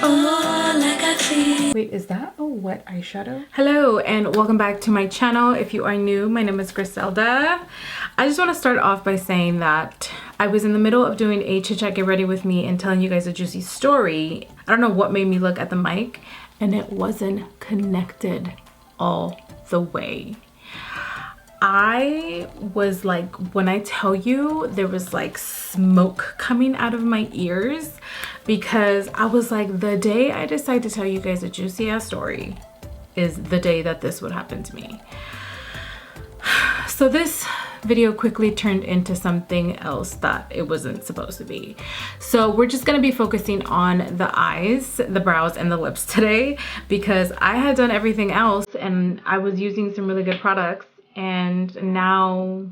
Wait, is that a wet eyeshadow? Hello and welcome back to my channel. If you are new, my name is Griselda. I just want to start off by saying that I was in the middle of doing a chit chat get ready with me and telling you guys a juicy story. I don't know what made me look at the mic and it wasn't connected all the way. I was like, when I tell you, there was like smoke coming out of my ears because I was like, the day I decide to tell you guys a juicy ass story is the day that this would happen to me. So this video quickly turned into something else that it wasn't supposed to be. So we're just gonna be focusing on the eyes, the brows, and the lips today because I had done everything else and I was using some really good products. And now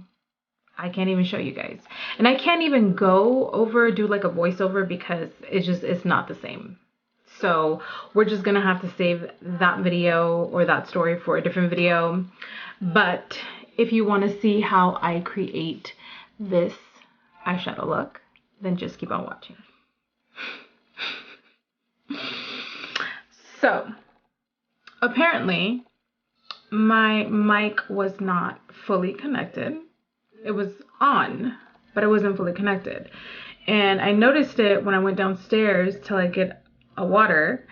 I can't even show you guys. And I can't even do like a voiceover because it's not the same. So we're just gonna have to save that video or that story for a different video. But if you wanna see how I create this eyeshadow look, then just keep on watching. So apparently, my mic was not fully connected. It was on, but it wasn't fully connected. And I noticed it when I went downstairs to like get a water.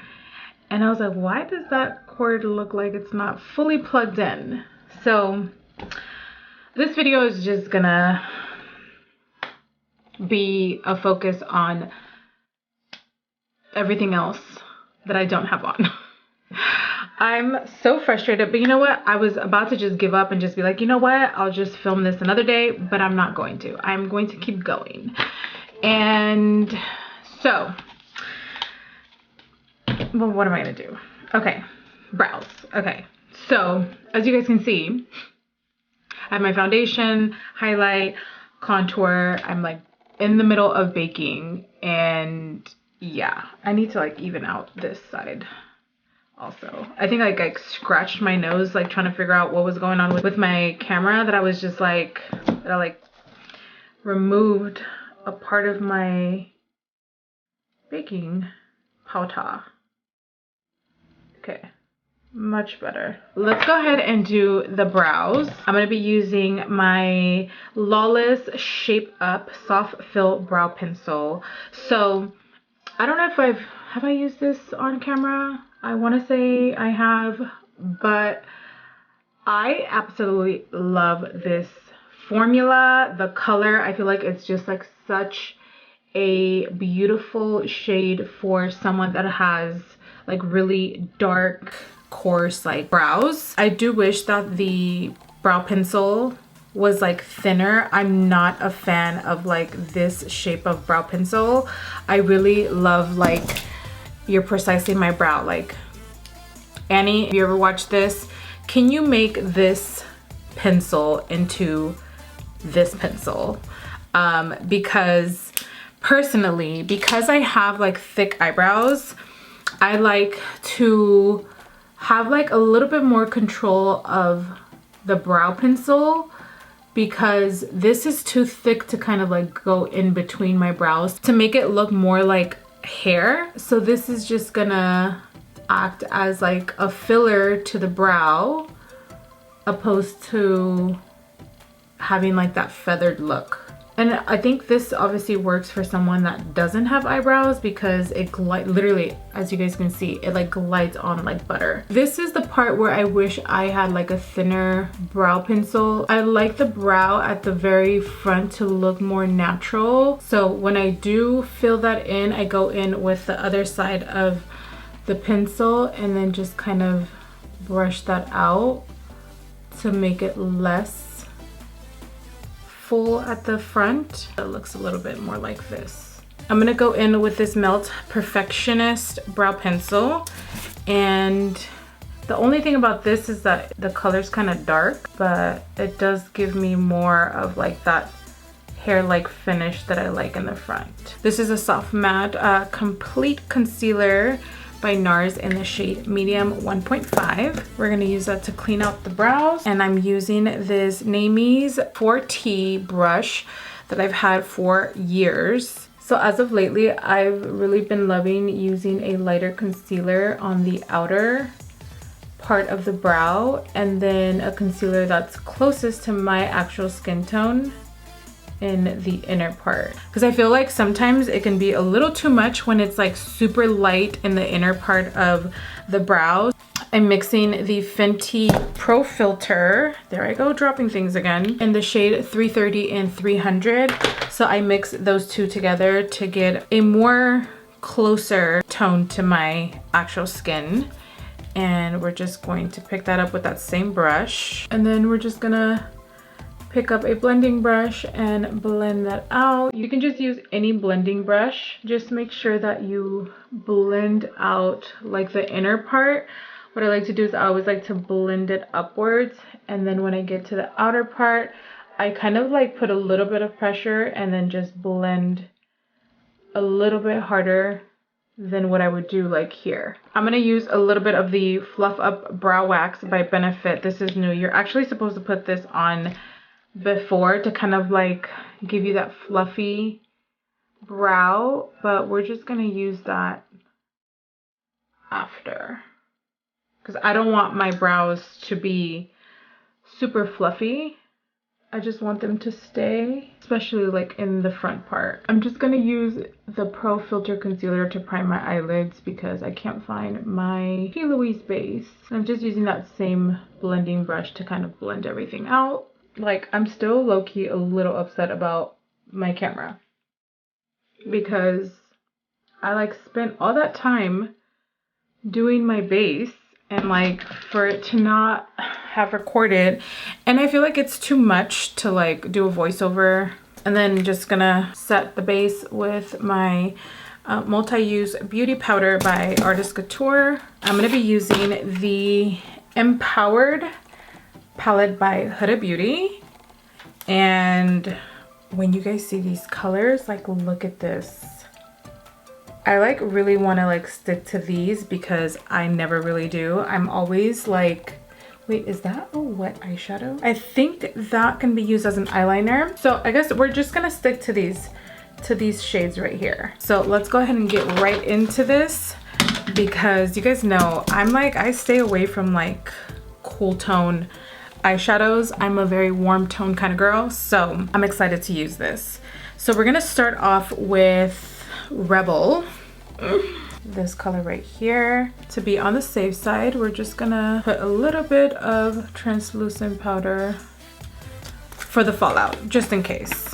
And I was like, why does that cord look like it's not fully plugged in? So this video is just gonna be a focus on everything else that I don't have on. I'm so frustrated, but you know what? I was about to just give up and just be like, you know what? I'll just film this another day, but I'm not going to. I'm going to keep going. And so, well, what am I going to do? Okay, brows. Okay, so as you guys can see, I have my foundation, highlight, contour. I'm like in the middle of baking and yeah, I need to like even out this side. Also, I think like I scratched my nose like trying to figure out what was going on with my camera, that I was just like, that I like removed a part of my baking powder. Okay, much better. Let's go ahead and do the brows. I'm going to be using my Lawless Shape Up Soft Fill Brow Pencil. So I don't know if have I used this on camera? I want to say I have, but I absolutely love this formula. The color, I feel like it's just like such a beautiful shade for someone that has like really dark, coarse like brows. I do wish that the brow pencil was like thinner. I'm not a fan of like this shape of brow pencil. I really love like You're Precisely My Brow. Like, Annie, if you ever watched this, can you make this pencil into this pencil? Because personally, because I have like thick eyebrows, I like to have like a little bit more control of the brow pencil because this is too thick to kind of like go in between my brows to make it look more like hair. So this is just gonna act as like a filler to the brow opposed to having like that feathered look. And I think this obviously works for someone that doesn't have eyebrows because it literally, as you guys can see, it like glides on like butter. This is the part where I wish I had like a thinner brow pencil. I like the brow at the very front to look more natural. So when I do fill that in, I go in with the other side of the pencil and then just kind of brush that out to make it less full at the front. It looks a little bit more like this. I'm gonna go in with this Melt Perfectionist brow pencil, and the only thing about this is that the color's kind of dark, but it does give me more of like that hair-like finish that I like in the front. This is a soft matte complete concealer by Nars in the shade medium 1.5. We're gonna use that to clean out the brows. And I'm using this Namies 4T brush that I've had for years. So as of lately, I've really been loving using a lighter concealer on the outer part of the brow, and then a concealer that's closest to my actual skin tone in the inner part, because I feel like sometimes it can be a little too much when it's like super light in the inner part of the brows. I'm mixing the Fenty Pro Filter, there I go dropping things again, in the shade 330 and 300. So I mix those two together to get a more closer tone to my actual skin. And we're just going to pick that up with that same brush. And then we're just gonna pick up a blending brush and blend that out. You can just use any blending brush. Just make sure that you blend out like the inner part. What I like to do is I always like to blend it upwards. And then when I get to the outer part, I kind of like put a little bit of pressure and then just blend a little bit harder than what I would do like here. I'm gonna use a little bit of the Fluff Up Brow Wax by Benefit. This is new. You're actually supposed to put this on before to kind of like give you that fluffy brow, but we're just gonna use that after, because I don't want my brows to be super fluffy. I just want them to stay, especially like in the front part. I'm just gonna use the Pro Filter Concealer to prime my eyelids because I can't find my Louise base. I'm just using that same blending brush to kind of blend everything out. Like, I'm still low-key a little upset about my camera because I like spent all that time doing my base and like for it to not have recorded, and I feel like it's too much to like do a voiceover. And then just gonna set the base with my multi-use beauty powder by Artist Couture. I'm gonna be using the Empowered palette by Huda Beauty. And when you guys see these colors, like look at this. I like really want to like stick to these because I never really do. I'm always like, wait, is that a wet eyeshadow? I think that can be used as an eyeliner. So I guess we're just gonna stick to these shades right here. So let's go ahead and get right into this, because you guys know I'm like, I stay away from like cool tone eyeshadows. I'm a very warm tone kind of girl, so I'm excited to use this. So we're gonna start off with Rebel, this color right here. To be on the safe side, we're just gonna put a little bit of translucent powder for the fallout, just in case.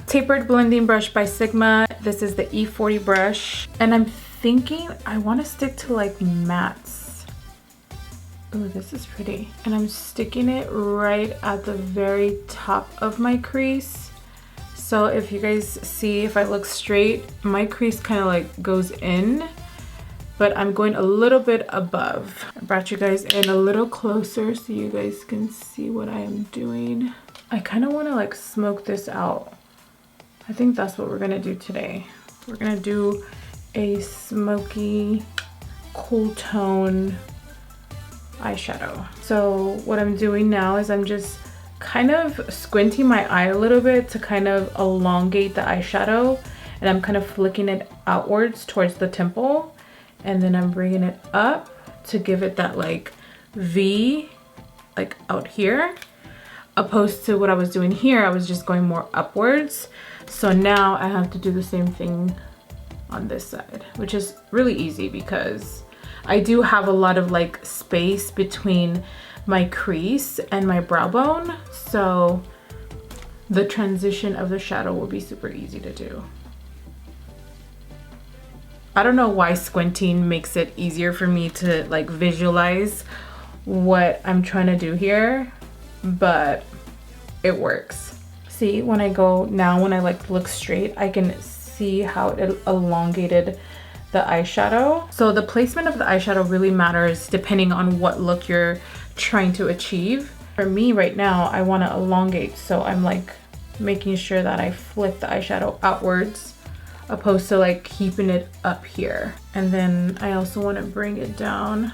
Tapered blending brush by Sigma. This is the E40 brush, and I'm thinking I want to stick to like mattes. Oh, this is pretty. And I'm sticking it right at the very top of my crease. So if you guys see, if I look straight, my crease kind of like goes in, but I'm going a little bit above. I brought you guys in a little closer so you guys can see what I am doing. I kind of want to like smoke this out. I think that's what we're gonna do today. We're gonna do a smoky, cool tone eyeshadow. So what I'm doing now is I'm just kind of squinting my eye a little bit to kind of elongate the eyeshadow, and I'm kind of flicking it outwards towards the temple, and then I'm bringing it up to give it that like V like out here, opposed to what I was doing here. I was just going more upwards. So now I have to do the same thing on this side, which is really easy because I do have a lot of like space between my crease and my brow bone, so the transition of the shadow will be super easy to do. I don't know why squinting makes it easier for me to like visualize what I'm trying to do here, but it works. See, when I go now, when I like look straight, I can see how it elongated the eyeshadow. So the placement of the eyeshadow really matters depending on what look you're trying to achieve. For me right now, I want to elongate, so I'm like making sure that I flick the eyeshadow outwards opposed to like keeping it up here. And then I also want to bring it down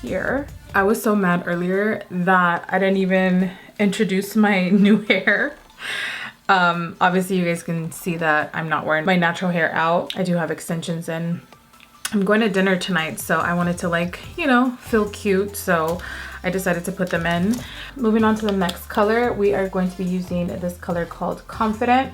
here. I was so mad earlier that I didn't even introduce my new hair. Obviously you guys can see that I'm not wearing my natural hair out. I do have extensions in. I'm going to dinner tonight, so I wanted to, like, you know, feel cute, so I decided to put them in. Moving on to the next color, we are going to be using this color called Confident,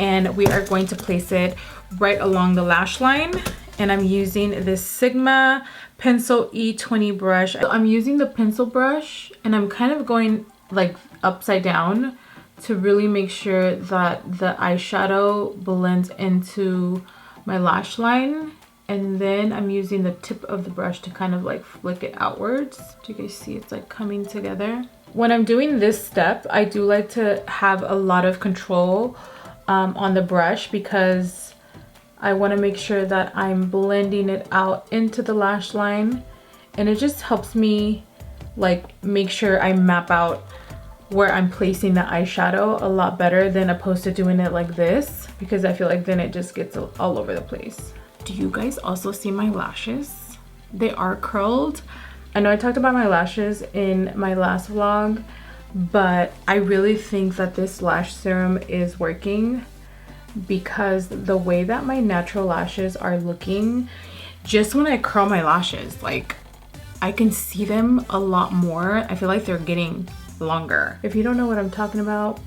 and we are going to place it right along the lash line. And I'm using this Sigma Pencil E20 brush. So I'm using the pencil brush, and I'm kind of going like upside down to really make sure that the eyeshadow blends into my lash line. And then I'm using the tip of the brush to kind of like flick it outwards. Do you guys see it's like coming together? When I'm doing this step, I do like to have a lot of control on the brush, because I want to make sure that I'm blending it out into the lash line. And it just helps me like make sure I map out where I'm placing the eyeshadow a lot better than opposed to doing it like this, because I feel like then it just gets all over the place. Do you guys also see my lashes? They are curled. I know I talked about my lashes in my last vlog, but I really think that this lash serum is working, because the way that my natural lashes are looking, just when I curl my lashes, like I can see them a lot more. I feel like they're getting longer. If you don't know what I'm talking about,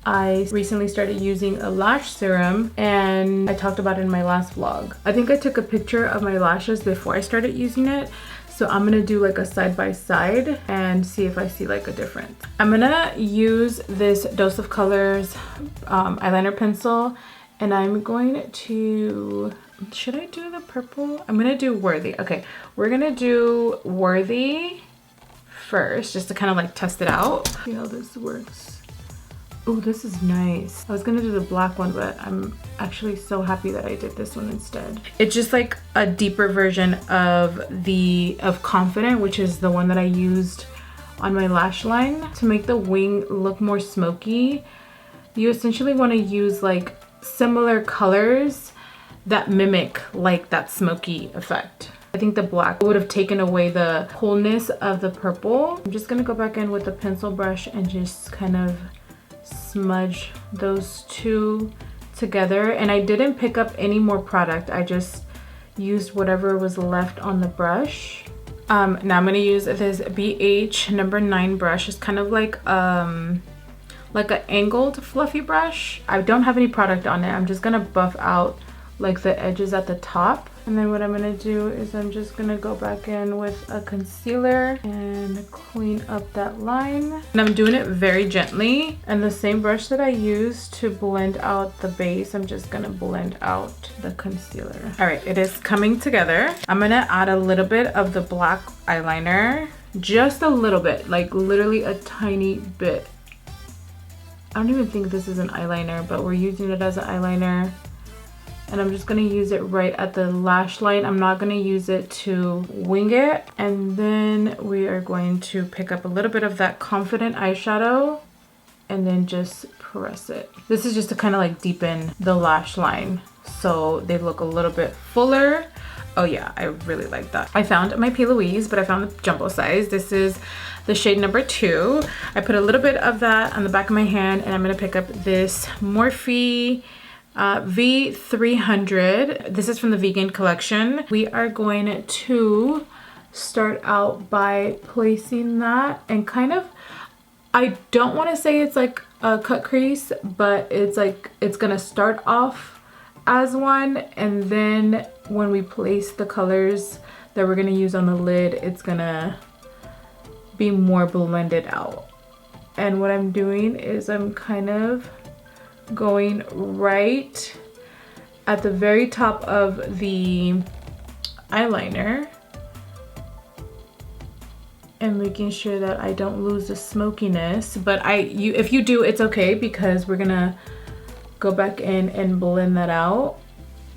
I recently started using a lash serum, and I talked about it in my last vlog. I think I took a picture of my lashes before I started using it, so I'm gonna do like a side by side and see if I see like a difference. I'm gonna use this Dose of Colors eyeliner pencil, and I'm going to, should I do the purple? I'm gonna do Worthy. Okay, we're gonna do Worthy first, just to kind of like test it out. See how this works. Oh, this is nice. I was gonna do the black one, but I'm actually so happy that I did this one instead. It's just like a deeper version of Confident, which is the one that I used on my lash line. To make the wing look more smoky, you essentially want to use like similar colors that mimic like that smoky effect. I think the black would have taken away the coolness of the purple. I'm just gonna go back in with the pencil brush and just kind of smudge those two together. And I didn't pick up any more product. I just used whatever was left on the brush. Now I'm gonna use this BH number 9 brush. It's kind of like an angled fluffy brush. I don't have any product on it. I'm just gonna buff out like the edges at the top. And then what I'm gonna do is I'm just gonna go back in with a concealer and clean up that line. And I'm doing it very gently. And the same brush that I used to blend out the base, I'm just gonna blend out the concealer. All right, it is coming together. I'm gonna add a little bit of the black eyeliner, just a little bit, like literally a tiny bit. I don't even think this is an eyeliner, but we're using it as an eyeliner. And I'm just gonna use it right at the lash line. I'm not gonna use it to wing it. And then we are going to pick up a little bit of that Confident eyeshadow and then just press it. This is just to kind of like deepen the lash line so they look a little bit fuller. Oh yeah, I really like that. I found my P. Louise, but I found the jumbo size. This is the shade number 2. I put a little bit of that on the back of my hand, and I'm gonna pick up this Morphe V300. This is from the vegan collection. We are going to start out by placing that and kind of, I don't want to say it's like a cut crease, but it's like it's gonna start off as one, and then when we place the colors that we're gonna use on the lid, it's gonna be more blended out. And what I'm doing is I'm kind of going right at the very top of the eyeliner and making sure that I don't lose the smokiness. But if you do, it's okay, because we're gonna go back in and blend that out.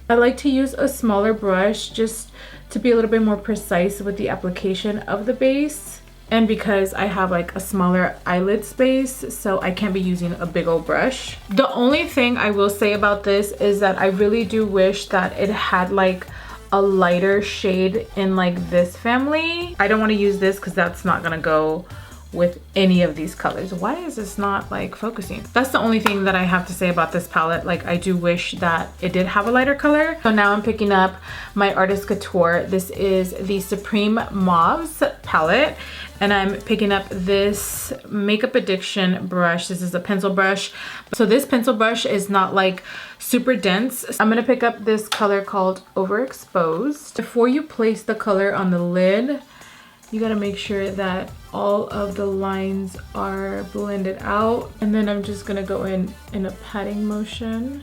I like to use a smaller brush just to be a little bit more precise with the application of the base. And because I have like a smaller eyelid space, so I can't be using a big old brush. The only thing I will say about this is that I really do wish that it had like a lighter shade in like this family. I don't want to use this because that's not gonna go with any of these colors. Why is this not like focusing? That's the only thing that I have to say about this palette. Like, I do wish that it did have a lighter color. So now I'm picking up my Artist Couture. This is the Supreme Mauves palette, and I'm picking up this Makeup Addiction brush. This is a pencil brush. So this pencil brush is not like super dense. I'm gonna pick up this color called Overexposed. Before you place the color on the lid, you gotta make sure that all of the lines are blended out. And then I'm just gonna go in a patting motion.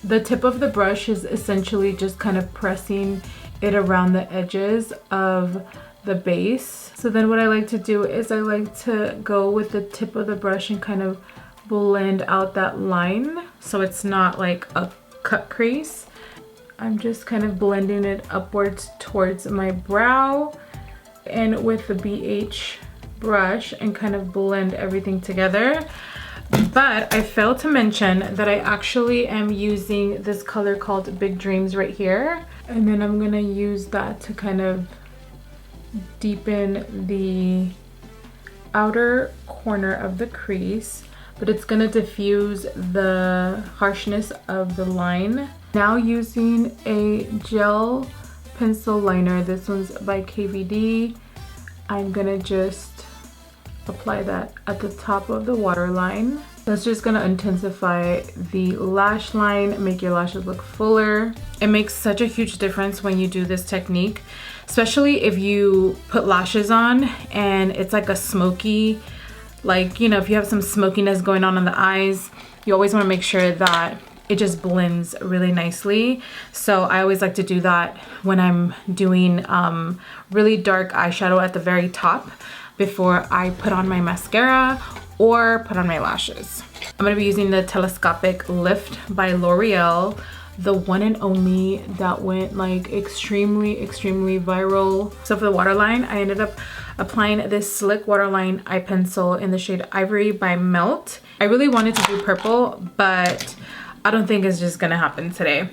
The tip of the brush is essentially just kind of pressing it around the edges of the base. So then what I like to do is I like to go with the tip of the brush and kind of blend out that line so it's not like a cut crease. I'm just kind of blending it upwards towards my brow and with the BH brush and kind of blend everything together. But I failed to mention that I actually am using this color called Big Dreams right here. And then I'm gonna use that to kind of deepen the outer corner of the crease, but it's gonna diffuse the harshness of the line. Now using a gel pencil liner, this one's by KVD, I'm gonna just apply that at the top of the waterline. That's just gonna intensify the lash line, make your lashes look fuller. It makes such a huge difference when you do this technique, especially if you put lashes on and it's like a smoky, like, you know, if you have some smokiness going on in the eyes, you always wanna make sure that it just blends really nicely. So I always like to do that when I'm doing really dark eyeshadow at the very top before I put on my mascara or put on my lashes. I'm gonna be using the Telescopic Lift by L'Oreal, the one and only that went like extremely viral. So for the waterline, I ended up applying this Slick Waterline eye pencil in the shade Ivory by Melt. I really wanted to do purple, but I don't think it's just gonna happen today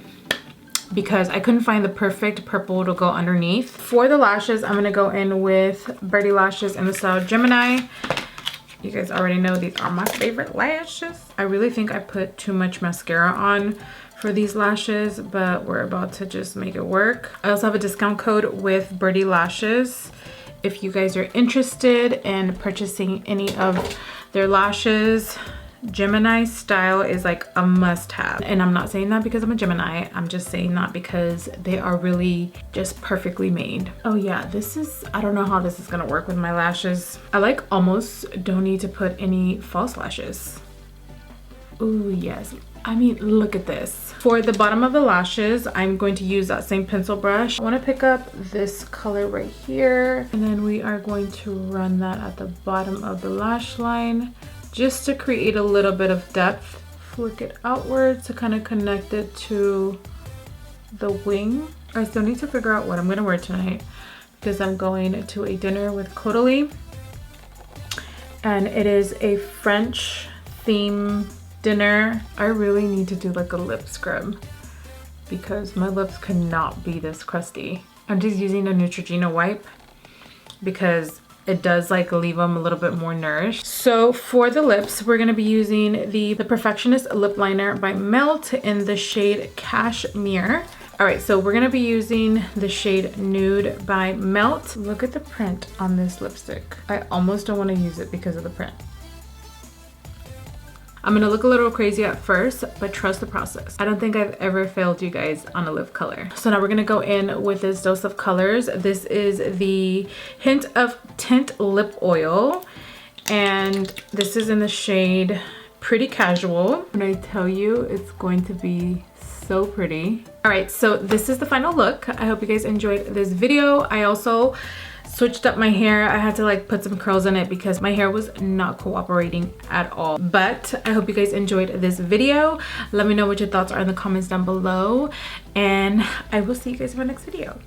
because I couldn't find the perfect purple to go underneath. For the lashes, I'm gonna go in with Birdy Lashes in the style Gemini. You guys already know these are my favorite lashes. I really think I put too much mascara on for these lashes, but we're about to just make it work. I also have a discount code with Birdy Lashes if you guys are interested in purchasing any of their lashes. Gemini style is like a must-have, and I'm not saying that because I'm a Gemini. I'm just saying that because they are really just perfectly made. Oh yeah, this is, I don't know how this is gonna work with my lashes. I like almost don't need to put any false lashes. Ooh, yes. I mean, look at this. For the bottom of the lashes, I'm going to use that same pencil brush. I want to pick up this color right here, and then we are going to run that at the bottom of the lash line just to create a little bit of depth. Flick it outward to kind of connect it to the wing. I still need to figure out what I'm going to wear tonight because I'm going to a dinner with Caudalie, and it is a French theme dinner. I really need to do like a lip scrub because my lips cannot be this crusty. I'm just using a Neutrogena wipe because it does like leave them a little bit more nourished. So for the lips, we're gonna be using the Perfectionist lip liner by Melt in the shade Cashmere. All right, so we're gonna be using the shade Nude by Melt. Look at the print on this lipstick. I almost don't wanna use it because of the print. I'm gonna look a little crazy at first, but trust the process. I don't think I've ever failed you guys on a lip color. So now we're gonna go in with this dose of colors. This is the Hint of Tint Lip Oil, and this is in the shade Pretty Casual. When I tell you, it's going to be so pretty. All right, so this is the final look. I hope you guys enjoyed this video. I also switched up my hair. I had to like put some curls in it because my hair was not cooperating at all. But I hope you guys enjoyed this video. Let me know what your thoughts are in the comments down below, and I will see you guys in my next video.